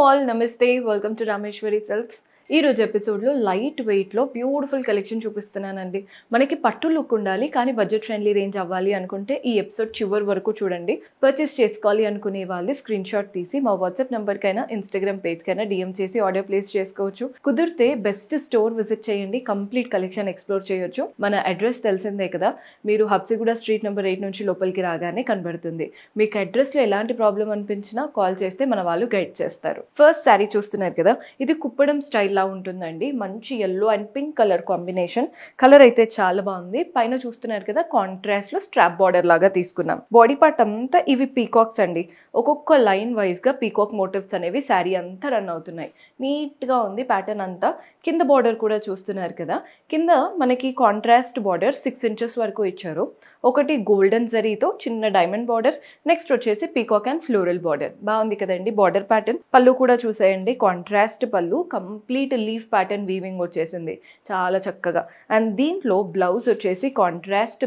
all, Namaste, welcome to Rameshwari Silks. ఈ రోజు ఎపిసోడ్లో లైట్ వెయిట్లో బ్యూటిఫుల్ కలెక్షన్ చూపిస్తున్నానండి. మనకి పట్టు లుక్ ఉండాలి కానీ బడ్జెట్ ఫ్రెండ్లీ రేంజ్ అవ్వాలి అనుకుంటే ఈ ఎపిసోడ్ చివరి వరకు చూడండి. పర్చేస్ చేసుకోవాలి అనుకునే వాళ్ళు స్క్రీన్ షాట్ తీసి మా వాట్సాప్ నెంబర్కైనా ఇన్స్టాగ్రామ్ పేజ్కైనా డిఎం చేసి ఆర్డర్ ప్లేస్ చేసుకోవచ్చు. కుదిరితే బెస్ట్ స్టోర్ విజిట్ చేయండి, కంప్లీట్ కలెక్షన్ ఎక్స్ప్లోర్ చేయొచ్చు. మన అడ్రస్ తెలిసిందే కదా, మీరు హబ్సిగూడ స్ట్రీట్ నెంబర్ 8 నుంచి లోపలికి రాగానే కనబడుతుంది. మీకు అడ్రస్లో ఎలాంటి ప్రాబ్లం అనిపించినా కాల్ చేస్తే మన వాళ్ళు గైడ్ చేస్తారు. ఫస్ట్ శారీ చూస్తున్నారు కదా, ఇది కుప్పడం స్టైల్ లా ఉంటుందండి. మంచి yellow and pink colour combination. Colour అయితే చాలా బాగుంది. పైన చూస్తున్నారు కదా, కాంట్రాస్ట్ లో స్ట్రాప్ బార్డర్ లాగా తీసుకున్నాం. బాడీ పార్ట్ అంతా ఇవి పీకాక్స్ అండి. ఒక్కొక్క లైన్ వైజ్ గా పీకాక్ మోటివ్స్ అనేవి శారీ అంతా రన్ అవుతున్నాయి. నీట్ గా ఉంది ప్యాటర్న్ అంతా. కింద బార్డర్ కూడా చూస్తున్నారు కదా, కింద మనకి కాంట్రాస్ట్ బార్డర్ 6 ఇంచెస్ వరకు ఇచ్చారు. ఒకటి గోల్డెన్ జరీతో చిన్న డైమండ్ బార్డర్, నెక్స్ట్ వచ్చేసి పీకాక్ అండ్ ఫ్లోరల్ బార్డర్. బాగుంది కదండి బార్డర్ ప్యాటర్న్. పళ్ళు కూడా చూసేయండి, కాంట్రాస్ట్ పళ్ళు, కంప్లీట్ లీఫ్ ప్యాటర్న్ వీవింగ్ వచ్చేసింది చాలా చక్కగా. అండ్ దీంట్లో బ్లౌజ్ వచ్చేసి కాంట్రాస్ట్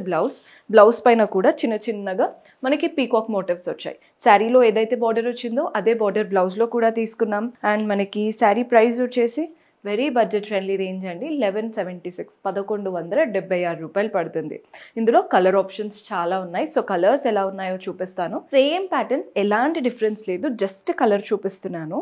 బ్లౌజ్ పైన కూడా చిన్న చిన్నగా మనకి పీకాక్ మోటివ్స్ వచ్చాయి. శారీలో ఏదైతే బార్డర్ వచ్చిందో అదే బార్డర్ బ్లౌజ్లో కూడా తీసుకున్నాం. అండ్ మనకి శారీ ప్రైస్ వచ్చేసి వెరీ బడ్జెట్ ఫ్రెండ్లీ రేంజ్ అండి. 1176 రూపాయలు పడుతుంది. ఇందులో కలర్ ఆప్షన్స్ చాలా ఉన్నాయి. సో కలర్స్ ఎలా ఉన్నాయో చూపిస్తాను. సేమ్ ప్యాటర్న్, ఎలాంటి డిఫరెన్స్ లేదు, జస్ట్ కలర్ చూపిస్తున్నాను.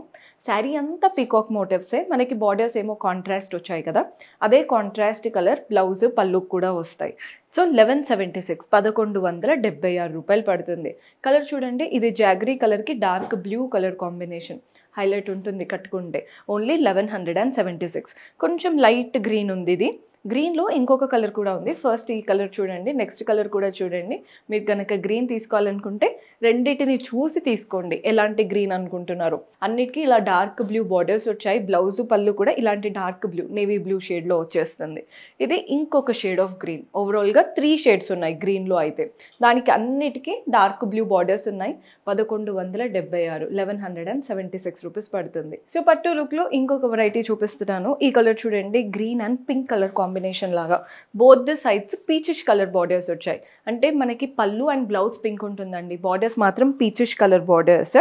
శారీ అంతా పీకాక్ మోటివ్సే, మనకి బార్డర్స్ ఏమో కాంట్రాస్ట్ వచ్చాయి కదా, అదే కాంట్రాస్ట్ కలర్ బ్లౌజ్ పళ్ళు కూడా వస్తాయి. సో 1176 రూపాయలు పడుతుంది. కలర్ చూడండి, ఇది జాగరీ కలర్కి dark blue colour combination. Highlight ఉంటుంది కట్టుకుంటే. ఓన్లీ 1176. కొంచెం లైట్ గ్రీన్ ఉంది ఇది. గ్రీన్లో ఇంకొక కలర్ కూడా ఉంది. ఫస్ట్ ఈ కలర్ చూడండి, నెక్స్ట్ కలర్ కూడా చూడండి. మీరు కనుక గ్రీన్ తీసుకోవాలనుకుంటే రెండింటిని చూసి తీసుకోండి ఎలాంటి గ్రీన్ అనుకుంటున్నారు. అన్నిటికీ ఇలా డార్క్ బ్లూ బార్డర్స్ వచ్చాయి. బ్లౌజ్ పళ్ళు కూడా ఇలాంటి డార్క్ బ్లూ, నేవీ బ్లూ షేడ్లో వచ్చేస్తుంది. ఇది ఇంకొక షేడ్ ఆఫ్ గ్రీన్. ఓవరాల్గా 3 షేడ్స్ ఉన్నాయి గ్రీన్లో అయితే. దానికి అన్నిటికీ డార్క్ బ్లూ బార్డర్స్ ఉన్నాయి. 1176 రూపీస్ పడుతుంది. సో పట్టు లుక్లో ఇంకొక వెరైటీ చూపిస్తున్నాను. ఈ కలర్ చూడండి, green and pink colour combination లాగా. Both the sides peachish colour borders వచ్చాయి. అంటే మనకి పళ్ళు అండ్ బ్లౌజ్ పింక్ ఉంటుందండి, బార్డర్స్ మాత్రం పీచిష్ కలర్ బార్డర్స్.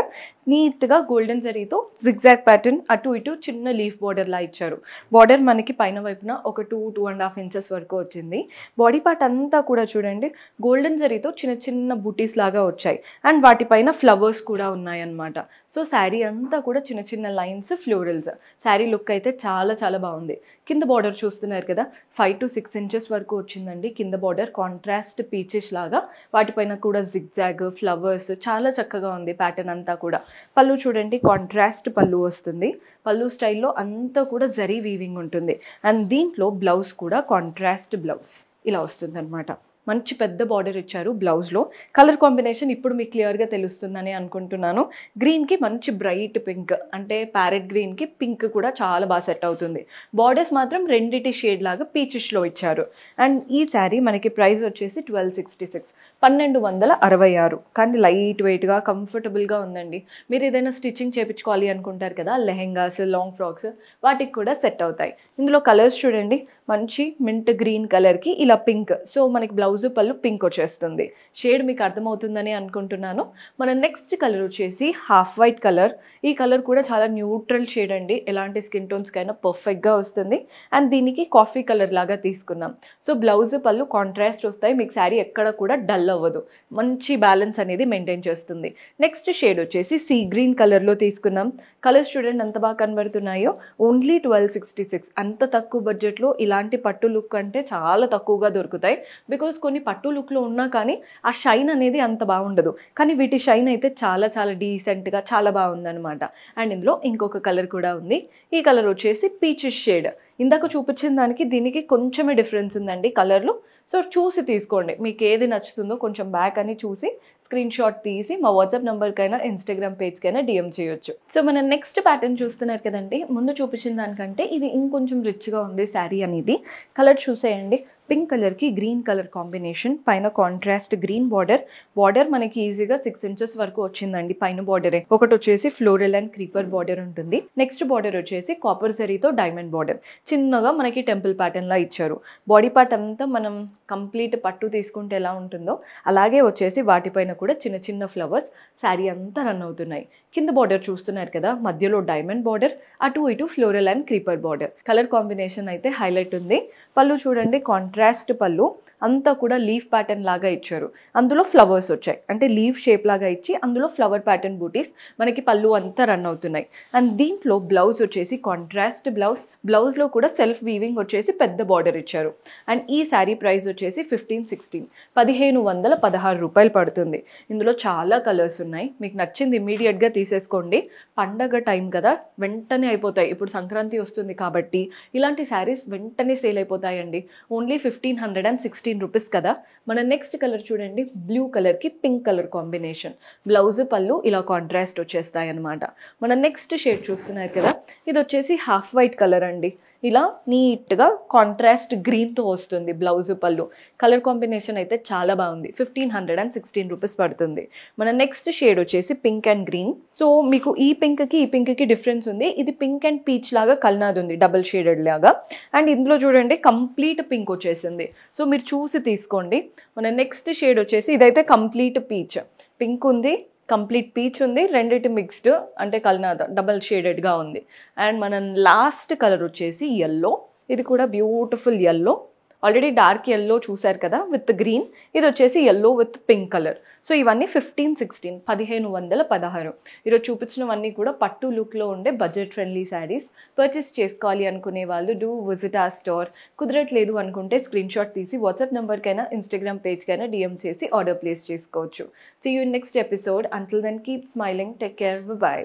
నీట్గా గోల్డెన్ జరీతో జిగ్జాగ్ ప్యాటర్న్, అటు ఇటు చిన్న లీఫ్ బార్డర్ లా ఇచ్చారు. బార్డర్ మనకి పైన వైపున ఒక 2.5 ఇంచెస్ వరకు వచ్చింది. బాడీ పార్ట్ అంతా కూడా చూడండి, గోల్డెన్ జరీతో చిన్న చిన్న బూటీస్ లాగా వచ్చాయి. అండ్ వాటిపైన ఫ్లవర్స్ కూడా ఉన్నాయన్నమాట. సో శారీ అంతా కూడా చిన్న చిన్న లైన్స్, ఫ్లోరల్స్. శారీ లుక్ అయితే చాలా చాలా బాగుంది. కింద బార్డర్ చూస్తున్నారు కదా, 5 to 6 ఇంచెస్ వరకు వచ్చిందండి కింద బార్డర్. కాంట్రాస్ట్ పీచెస్ లాగా, వాటిపైన కూడా జిగ్జాగ్ ఫ్లవర్స్, చాలా చక్కగా ఉంది ప్యాటర్న్ అంతా కూడా. పళ్ళు చూడండి, కాంట్రాస్ట్ పళ్ళు వస్తుంది. పళ్ళు స్టైల్లో అంతా కూడా జరీ వీవింగ్ ఉంటుంది. అండ్ దీంట్లో బ్లౌజ్ కూడా కాంట్రాస్ట్ బ్లౌజ్ ఇలా వస్తుంది అనమాట. మంచి పెద్ద బార్డర్ ఇచ్చారు బ్లౌజ్లో. కలర్ కాంబినేషన్ ఇప్పుడు మీకు క్లియర్గా తెలుస్తుందని అనుకుంటున్నాను. గ్రీన్కి మంచి బ్రైట్ పింక్, అంటే ప్యారెట్ గ్రీన్కి పింక్ కూడా చాలా బాగా సెట్ అవుతుంది. బార్డర్స్ మాత్రం రెండిటి షేడ్ లాగా పీచిష్లో ఇచ్చారు. అండ్ ఈ శారీ మనకి ప్రైస్ వచ్చేసి 1266. కానీ లైట్ వెయిట్గా కంఫర్టబుల్గా ఉందండి. మీరు ఏదైనా స్టిచ్చింగ్ చేయించుకోవాలి అనుకుంటారు కదా, లెహెంగాస్, లాంగ్ ఫ్రాక్స్, వాటికి కూడా సెట్ అవుతాయి. ఇందులో కలర్స్ చూడండి, మంచి మింట్ గ్రీన్ కలర్కి ఇలా పింక్. సో మనకి బ్లౌజ్ పళ్ళు పింక్ వచ్చేస్తుంది. షేడ్ మీకు అర్థమవుతుందని అనుకుంటున్నాను. మన నెక్స్ట్ కలర్ వచ్చేసి హాఫ్ వైట్ కలర్. ఈ కలర్ కూడా చాలా న్యూట్రల్ షేడ్ అండి, ఎలాంటి స్కిన్ టోన్స్కైనా పర్ఫెక్ట్గా వస్తుంది. అండ్ దీనికి కాఫీ కలర్ లాగా తీసుకున్నాం. సో బ్లౌజ్ పళ్ళు కాంట్రాస్ట్ వస్తాయి, మీకు శారీ ఎక్కడ కూడా డల్ అవ్వదు. మంచి బ్యాలెన్స్ అనేది మెయింటైన్ చేస్తుంది. నెక్స్ట్ షేడ్ వచ్చేసి సీ గ్రీన్ కలర్లో తీసుకున్నాం. కలర్స్ చూడండి ఎంత బాగా కనబడుతున్నాయో. ఓన్లీ 1266. అంత తక్కువ బడ్జెట్లో ఇలాంటి పట్టు లుక్ అంటే చాలా తక్కువగా దొరుకుతాయి. బికాస్ కొన్ని పట్టు లుక్లో ఉన్నా కానీ ఆ షైన్ అనేది అంత బాగుండదు. కానీ వీటి షైన్ అయితే చాలా చాలా డీసెంట్గా చాలా బాగుందనమాట. అండ్ ఇందులో ఇంకొక కలర్ కూడా ఉంది. ఈ కలర్ వచ్చేసి పీచిష్ షేడ్. ఇందాక చూపించిన దానికి దీనికి కొంచెమే డిఫరెన్స్ ఉందండి కలర్లో. సో చూసి తీసుకోండి, మీకు ఏది నచ్చుతుందో కొంచెం బ్యాక్ అని చూసి స్క్రీన్ షాట్ తీసి మా వాట్సాప్ నెంబర్కైనా ఇన్స్టాగ్రామ్ పేజ్కైనా డిఎం చేయొచ్చు. సో మనం నెక్స్ట్ ప్యాటర్న్ చూస్తున్నారు కదండి, ముందు చూపించిన దానికంటే ఇది ఇంకొంచెం రిచ్గా ఉంది శారీ అనేది. కలర్ చూసేయండి, పింక్ కలర్కి గ్రీన్ కలర్ కాంబినేషన్, పైన కాంట్రాస్ట్ గ్రీన్ బార్డర్ మనకి ఈజీగా 6 ఇంచెస్ వరకు వచ్చిందండి పైన బార్డరే. ఒకటి వచ్చేసి ఫ్లోరల్ అండ్ క్రీపర్ బార్డర్ ఉంటుంది. నెక్స్ట్ బార్డర్ వచ్చేసి కాపర్ జరీతో డైమండ్ బార్డర్, చిన్నగా మనకి టెంపుల్ ప్యాటర్న్ లా ఇచ్చారు. బాడీ పార్ట్ అంతా మనం కంప్లీట్ పట్టు తీసుకుంటే ఎలా ఉంటుందో అలాగే వచ్చేసి వాటిపైన కూడా చిన్న చిన్న ఫ్లవర్స్ శారీ అంతా రన్ అవుతున్నాయి. కింద బార్డర్ చూస్తున్నారు కదా, మధ్యలో డైమండ్ బార్డర్, అటు ఇటు floral and creeper border. Colour combination అయితే హైలైట్ ఉంది. పళ్ళు చూడండి, కాంట్రాస్ట్ పళ్ళు, అంతా కూడా లీఫ్ ప్యాటర్న్ లాగా ఇచ్చారు. అందులో ఫ్లవర్స్ వచ్చాయి, అంటే లీఫ్ షేప్ లాగా ఇచ్చి అందులో ఫ్లవర్ ప్యాటర్న్ బూటీస్ మనకి పళ్ళు అంతా రన్ అవుతున్నాయి. అండ్ దీంట్లో బ్లౌజ్ వచ్చేసి కాంట్రాస్ట్ బ్లౌజ్లో కూడా సెల్ఫ్ వీవింగ్ వచ్చేసి పెద్ద బార్డర్ ఇచ్చారు. అండ్ ఈ శారీ ప్రైస్ వచ్చేసి 1516 రూపాయలు పడుతుంది. ఇందులో చాలా కలర్స్ ఉన్నాయి, మీకు నచ్చింది ఇమీడియట్గా తీసేసుకోండి. పండగ టైం కదా, వెంటనే అయిపోతాయి. ఇప్పుడు సంక్రాంతి వస్తుంది కాబట్టి ఇలాంటి శారీస్ వెంటనే సేల్ అయిపోతాయండి. ఓన్లీ 1516 రూపీస్ కదా. మన నెక్స్ట్ కలర్ చూడండి, బ్లూ కలర్కి పింక్ కలర్ కాంబినేషన్, బ్లౌజ్ పళ్ళు ఇలా కాంట్రాస్ట్ వచ్చేస్తాయి అన్నమాట. మన నెక్స్ట్ షేడ్ చూస్తున్నారు కదా, ఇది వచ్చేసి హాఫ్ వైట్ కలర్ అండి. ఇలా నీట్గా కాంట్రాస్ట్ గ్రీన్తో వస్తుంది బ్లౌజ్ పళ్ళు. కలర్ కాంబినేషన్ అయితే చాలా బాగుంది. 1516 రూపీస్ పడుతుంది. మన నెక్స్ట్ షేడ్ వచ్చేసి పింక్ అండ్ గ్రీన్. సో మీకు ఈ పింక్కి డిఫరెన్స్ ఉంది. ఇది పింక్ అండ్ పీచ్ లాగా కల్నాది ఉంది, డబుల్ షేడెడ్ లాగా. అండ్ ఇందులో చూడండి కంప్లీట్ పింక్ వచ్చేసింది. సో మీరు చూసి తీసుకోండి. మన నెక్స్ట్ షేడ్ వచ్చేసి ఇదైతే కంప్లీట్ పీచ్, పింక్ ఉంది, కంప్లీట్ పీచ్ ఉంది, రెండిటి మిక్స్డ్ అంటే కల్నాద డబల్ షేడెడ్గా ఉంది. అండ్ మన లాస్ట్ కలర్ వచ్చేసి ఎల్లో, ఇది కూడా beautiful yellow. Already dark yellow చూసారు కదా విత్ గ్రీన్, ఇది వచ్చేసి yellow with pink colour. So ఇవన్నీ 1516 ఈరోజు చూపించినవన్నీ కూడా పట్టు లుక్లో ఉండే బడ్జెట్ ఫ్రెండ్లీ శారీస్. పర్చేస్ చేసుకోవాలి అనుకునే వాళ్ళు డూ విజిట్ ఆ స్టోర్. కుదరట్లేదు అనుకుంటే స్క్రీన్ షాట్ తీసి వాట్సాప్ నెంబర్కైనా ఇన్స్టాగ్రామ్ పేజ్కైనా డిఎం చేసి ఆర్డర్ ప్లేస్ చేసుకోవచ్చు. See you in next episode. Until then keep smiling, take care, by.